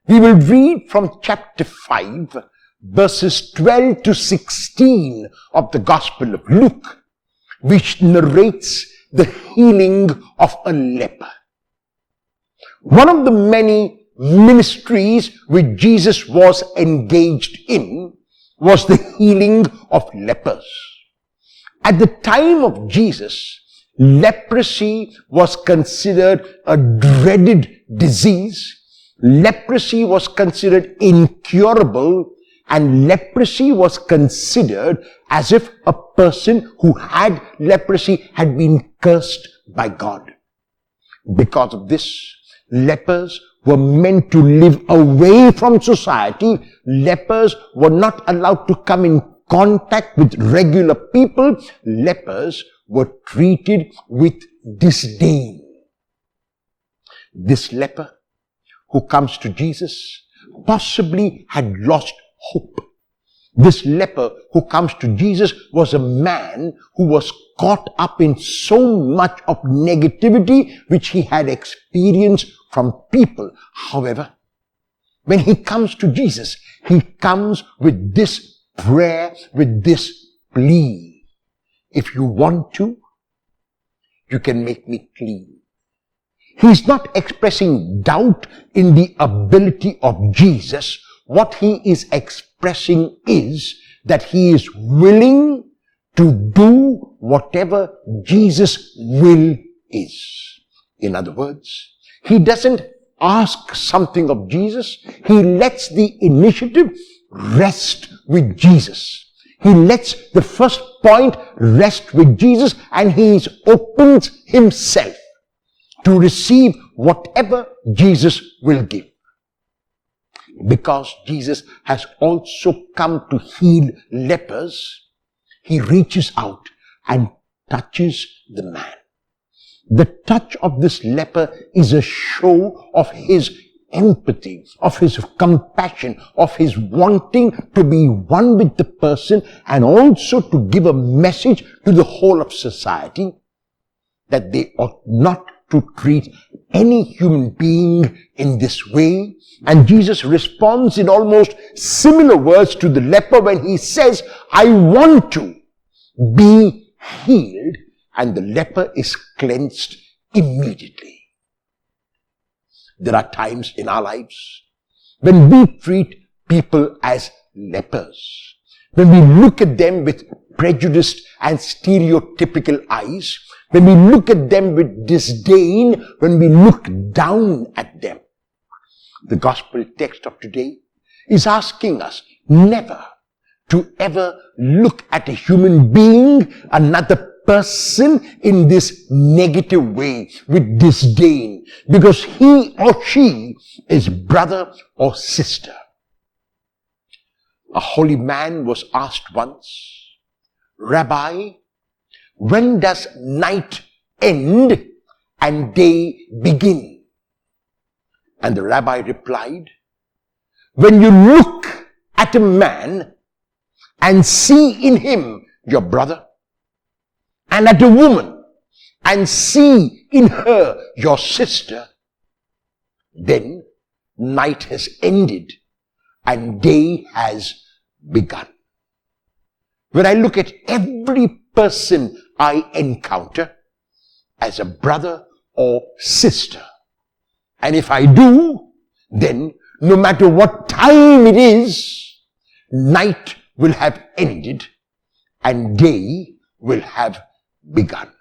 We will read from chapter 5, verses 12 to 16 of the Gospel of Luke, which narrates the healing of a leper. One of the many ministries which Jesus was engaged in was the healing of lepers. At the time of Jesus, leprosy was considered a dreaded disease. Leprosy was considered incurable, and leprosy was considered as if a person who had leprosy had been cursed by God. Because of this, lepers were meant to live away from society. Lepers were not allowed to come in contact with regular people. Lepers were treated with disdain. This leper who comes to Jesus possibly had lost hope. This leper who comes to Jesus was a man who was caught up in so much of negativity which he had experienced from people. However, when he comes to Jesus, he comes with this prayer, with this plea. If you want to, you can make me clean. He's not expressing doubt in the ability of Jesus. What he is expressing is that he is willing to do whatever Jesus' will is. In other words, he doesn't ask something of Jesus. He lets the initiative rest with Jesus. He lets the first point rest with Jesus, and he opens himself to receive whatever Jesus will give. Because Jesus has also come to heal lepers, he reaches out and touches the man. The touch of this leper is a show of his empathy, of his compassion, of his wanting to be one with the person, and also to give a message to the whole of society that they ought not to treat any human being in this way. And Jesus responds in almost similar words to the leper when he says, I want to be healed, and the leper is cleansed immediately. There are times in our lives when we treat people as lepers, when we look at them with prejudiced and stereotypical eyes, when we look at them with disdain, when we look down at them. The gospel text of today is asking us never to ever look at a human being, another person, in this negative way, with disdain, because he or she is brother or sister. A holy man was asked once, Rabbi, when does night end and day begin? And the rabbi replied, when you look at a man and see in him your brother, and at a woman and see in her your sister, then night has ended and day has begun. When I look at every person I encounter as a brother or sister, and if I do, then no matter what time it is, night will have ended and day will have begun.